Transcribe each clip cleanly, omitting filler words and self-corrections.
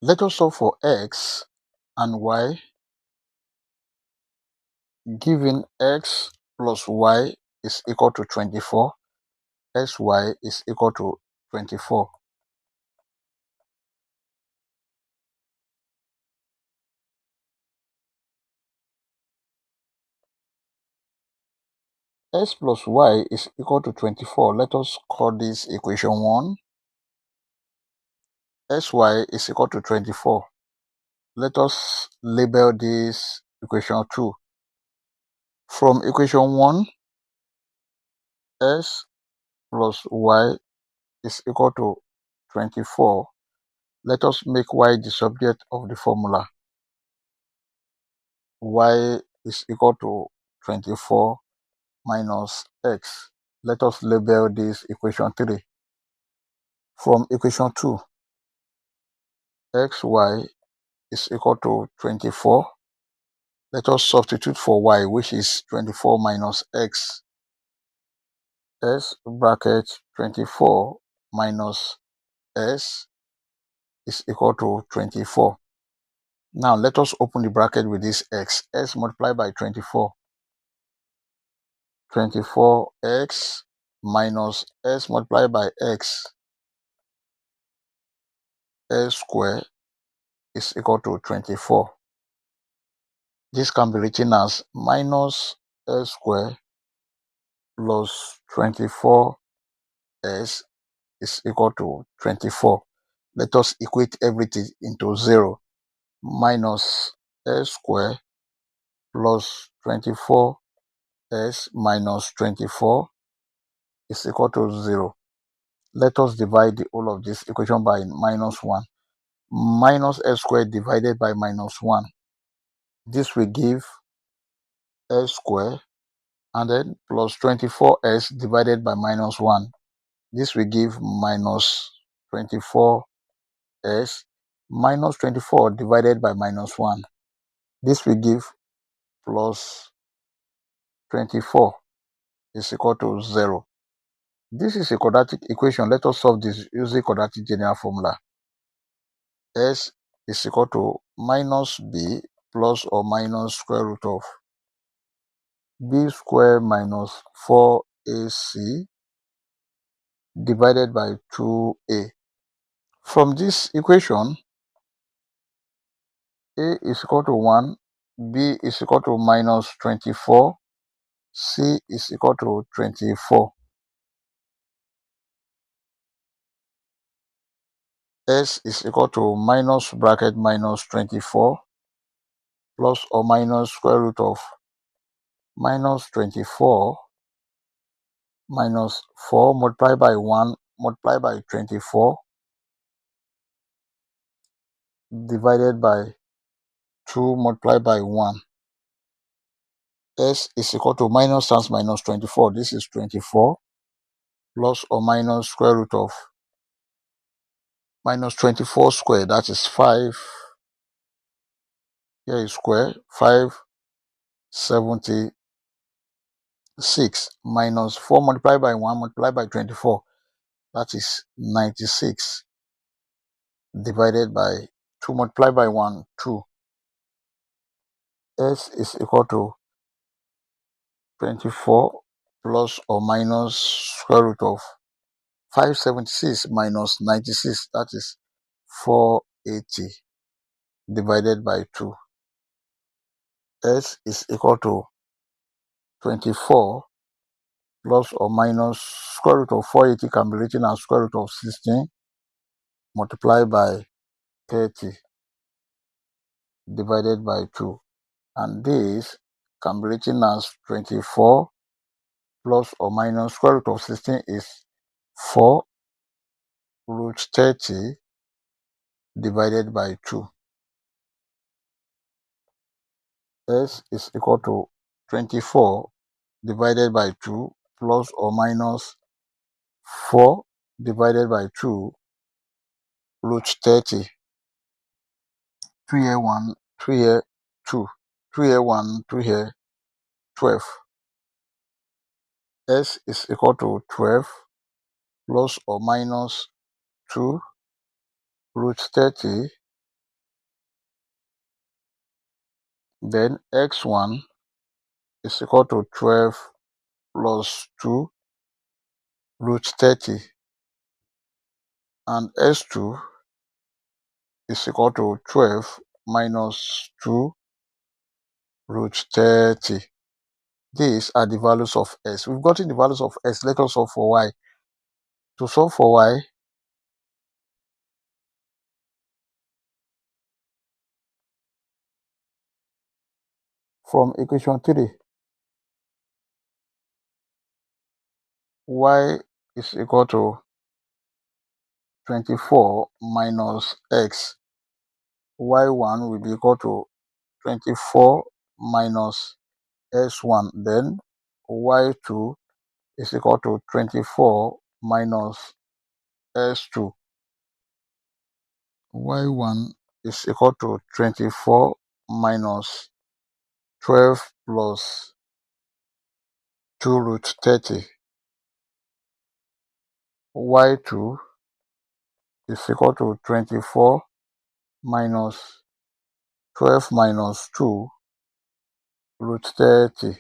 Let us solve for x and y, given x plus y is equal to 24, sy is equal to 24. X plus y is equal to 24. Let us call this equation 1. Sy is equal to 24. Let us label this equation 2. From equation 1, x plus y is equal to 24. Let us make y the subject of the formula. Y is equal to 24 minus x. Let us label this equation 3. From equation 2, xy is equal to 24. Let us substitute for y, which is 24 minus x. S bracket 24 minus s is equal to 24. Now let us open the bracket with this x. S multiplied by 24. 24x minus s multiplied by x. S square is equal to 24. This can be written as minus s square plus 24s is equal to 24. Let us equate everything into 0. Minus s square plus 24s minus 24 is equal to 0. Let us divide the whole of this equation by minus 1. Minus s squared divided by minus 1. This will give s squared, and then plus 24s divided by minus 1. This will give minus 24s minus 24 divided by minus 1. This will give plus 24 is equal to 0. This is a quadratic equation. Let us solve this using quadratic general formula. S is equal to minus b plus or minus square root of b squared minus 4ac divided by 2a. From this equation, a is equal to 1, b is equal to minus 24, c is equal to 24. S is equal to minus bracket minus 24 plus or minus square root of minus 24 minus 4 multiplied by 1 multiplied by 24 divided by 2 multiplied by 1. S is equal to minus times minus 24. This is 24 plus or minus square root of minus 24 squared. That is 5. Here is square. 576 minus 4 multiplied by 1 multiplied by 24. That is 96 divided by 2 multiplied by 1, 2. S is equal to 24 plus or minus square root of 576 minus 96, that is 480 divided by 2. S is equal to 24 plus or minus square root of 480 can be written as square root of 16 multiplied by 30 divided by 2. And this can be written as 24 plus or minus square root of 16 is 4 root 30 divided by 2. S is equal to 24 divided by 2 plus or minus 4 divided by 2 root 30. 2 here 1, 2 here 2, 2 here 1, 2 here 12. S is equal to 12 plus or minus 2 root 30 Then x1 is equal to 12 plus 2 root 30. And s2 is equal to 12 minus 2 root 30. These are the values of s. We've gotten the values of s. Let us solve for y. To solve for y, from equation 3, y is equal to 24 minus x. y1 will be equal to 24 minus s1. Then y2 is equal to 24 minus s2. y1 is equal to 24 minus 12 plus 2 root 30. y2 is equal to 24 minus 12 minus 2 root 30.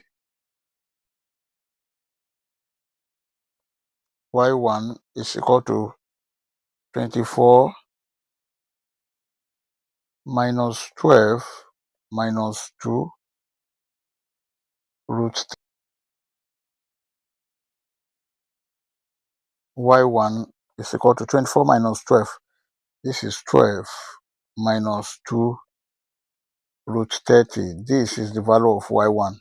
y1 is equal to 24 minus 12 minus 2 root y1 is equal to 24 minus 12. This is 12 minus 2 root 30. This is the value of y1.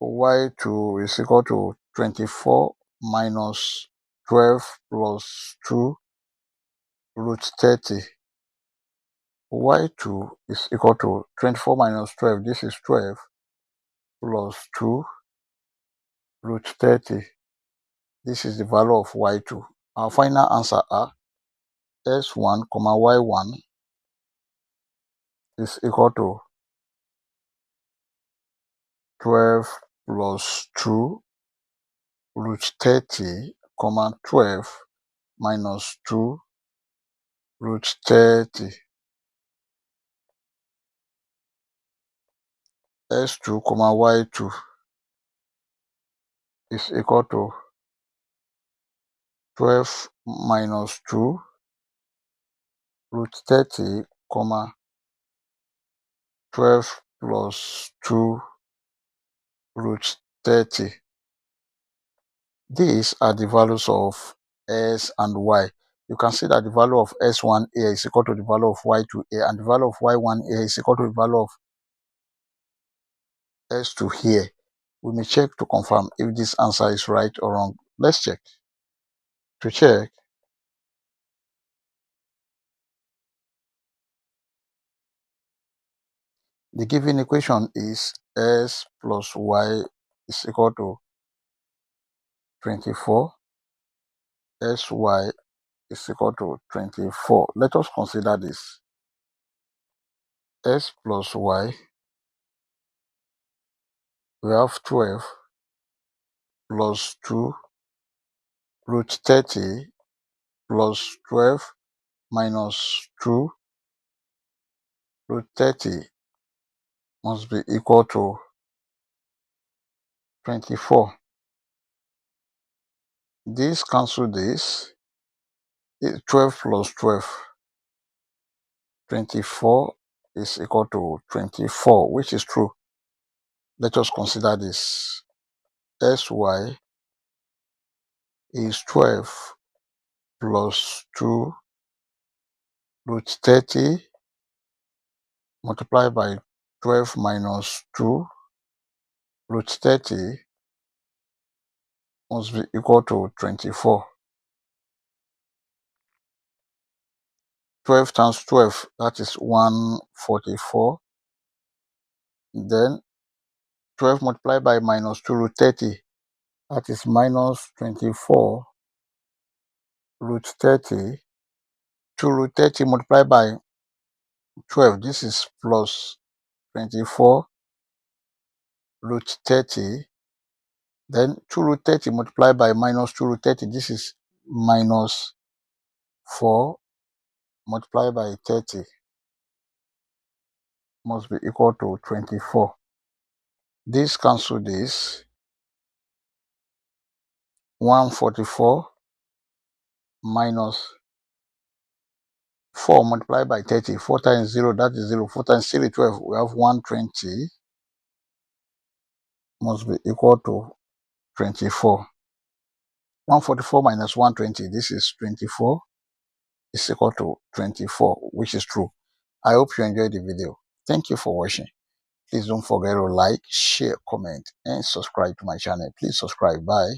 y2 is equal to 24 minus 12 plus 2 root 30. y2 is equal to 24 minus 12. This is 12 plus 2 root 30. This is the value of y2. Our final answer are s1, y1 is equal to 12 plus 2 root 30, 12 minus 2 root 30. s2, y2 is equal to 12 minus 2 root 30, 12 plus 2 root 30. These are the values of s and y. You can see that the value of s1 here is equal to the value of y2 here, and the value of y1 here is equal to the value of s2 here. We may check to confirm if this answer is right or wrong. Let's check. To check, the given equation is s plus y is equal to 24. sy is equal to 24. Let us consider this. S plus y, we have 12 plus 2 root 30 plus 12 minus 2 root 30 must be equal to 24. This cancel this. 12 plus 12, 24 is equal to 24, which is true. Let us consider this. Sy is 12 plus 2 root 30 multiplied by 12 minus 2 root 30 must be equal to 24. 12 times 12, that is 144. Then 12 multiplied by minus 2 root 30, that is minus 24 root 30. 2 root 30 multiplied by 12, this is plus 24 root 30. Then 2 root 30 multiplied by minus 2 root 30, this is minus 4 multiplied by 30. must be equal to 24. This cancel this. 144 minus 4 multiplied by 30. 4 times 0, that is 0. 4 times 3, 12. We have 120 must be equal to 24. 144 minus 120, this is 24, is equal to 24, which is true. I hope you enjoyed the video. Thank you for watching. Please don't forget to like, share, comment, and subscribe to my channel. Please subscribe. Bye.